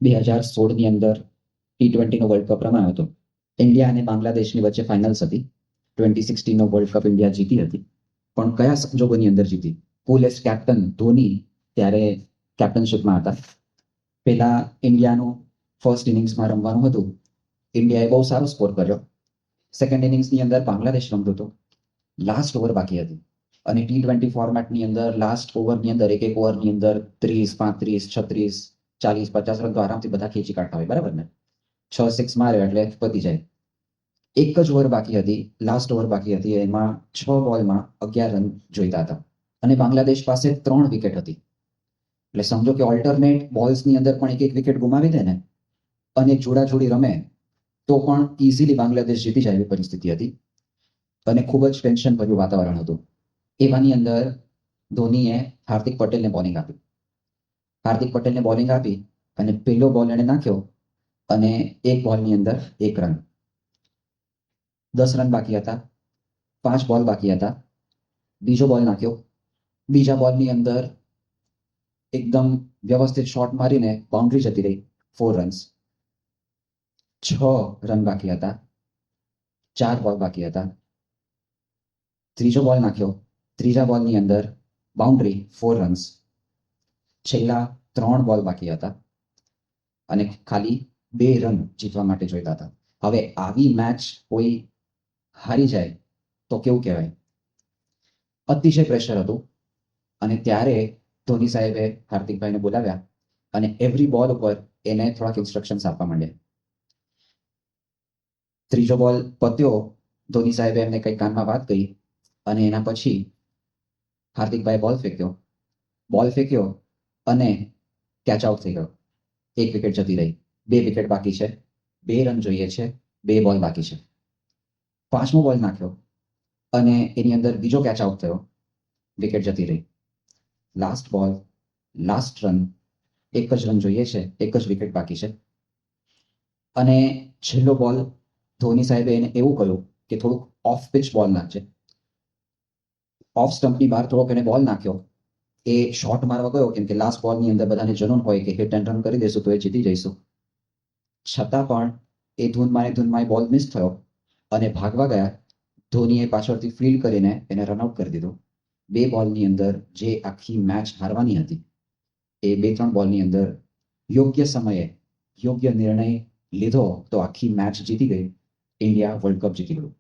2016ની અંદર T20નો world cup રમાયો હતો. India અને બાંગ્લાદેશની વચ્ચે ફાઇનલ્સ હતી. 2016નો વર્લ્ડ કપ ઇન્ડિયા જીતી હતી, પણ કયા સંજોગોની અંદર જીતી? કુલ એઝ કેપ્ટન ધોની ત્યારે કેપ્ટનશીપમાં હતા. પહેલા ઇન્ડિયાનું ફર્સ્ટ ઇનિંગ્સમાં રમવાનું હતું. ઇન્ડિયાએ બહુ સારો સ્કોર કર્યો. સેકન્ડ ઇનિંગ્સની અંદર બાંગ્લાદેશ રમતું હતું. લાસ્ટ ઓવર બાકી હતી અને T20 ફોર્મેટની અંદર લાસ્ટ ઓવરની અંદર એક ઓવરની અંદર 30, 35, 36, 40, 50 રન તો આરામથી બધા ખેંચી કાઢતા હોય, બરાબર ને? 6 6 માર્યો એટલે પતી જાય. એક જ ઓવર બાકી હતી, લાસ્ટ ઓવર બાકી હતી. એમાં 6 બોલમાં 11 રન જોઈતા હતા અને બાંગ્લાદેશ પાસે 3 વિકેટ હતી. એટલે સમજો કે ઓલ્ટરનેટ બોલ્સની અંદર પણ એક વિકેટ ગુમાવી દે ને અને જોડાજોડી રમે તો પણ ઇઝીલી બાંગ્લાદેશ જીતી જાય એવી પરિસ્થિતિ હતી અને ખૂબ જ ટેન્શન ભર્યું વાતાવરણ હતું. એવાની અંદર ધોનીએ હાર્દિક પટેલને બોલિંગ આપી. હાર્દિક પટેલને બોલિંગ આપી અને પહેલો બોલ એણે નાખ્યો અને એક બોલની અંદર 1 રન. 10 રન બાકી હતા, 5 બોલ બાકી હતા. બીજો બોલ નાખ્યો. બીજા બોલની અંદર એકદમ વ્યવસ્થિત શોટ મારીને બાઉન્ડ્રી જતી રહી, 4 રન્સ. 6 રન બાકી હતા, 4 બોલ બાકી હતા. ત્રીજો બોલ નાખ્યો. ત્રીજા બોલની અંદર બાઉન્ડ્રી, 4 રન્સ. છેલ્લા 3 બોલ બાકી હતા અને ખાલી 2 રન જીતવા માટે જોઈતા હતા. હવે આવી મેચ કોઈ હારી જાય તો કેવું કહેવાય? અતિશય પ્રેશર હતું અને ત્યારે ધોની સાહેબે હાર્દિકભાઈને બોલાવ્યા અને એવરી બોલ ઉપર એને થોડાક ઇન્સ્ટ્રક્શન્સ આપવા માંડ્યા. ત્રીજો બોલ પત્યો, ધોની સાહેબે એમને કંઈ કાનમાં વાત કહી અને એના પછી હાર્દિકભાઈ બોલ ફેંક્યો અને કેચ આઉટ થઈ ગયો. 1 વિકેટ જતી રહી. 2 વિકેટ બાકી છે, 2 રન જોઈએ છે, 2 બોલ બાકી છે. 5મો બોલ નાખ્યો અને એની અંદર બીજો કેચ આઉટ થયો, વિકેટ જતી રહી. લાસ્ટ બોલ, લાસ્ટ રન, 1 જ રન જોઈએ છે, 1 જ વિકેટ બાકી છે અને છેલ્લો બોલ ધોની સાહેબે એને એવું કહ્યું કે થોડુંક ઓફ પિચ બોલ નાખજે. ઓફ સ્ટમ્પની બહાર થોડોક એને બોલ નાખ્યો. એ શોટ મારવા ગયો કેમ કે લાસ્ટ બોલની અંદર બધાને જનૂન હોય કે હિટ એન્ડ રન કરી દઈશું તો એ જીતી જઈશું. છતાં પણ એ ધૂનમાં બોલ મિસ થયો અને ભાગવા ગયા. ધોનીએ પાછળથી ફીલ્ડ કરીને એને રનઆઉટ કરી દીધો. 2 બોલની અંદર જે આખી મેચ હારવાની હતી એ 2-3 બોલની અંદર યોગ્ય સમયે યોગ્ય નિર્ણય લીધો તો આખી મેચ જીતી ગઈ. ઇન્ડિયા વર્લ્ડ કપ જીતી ગયું.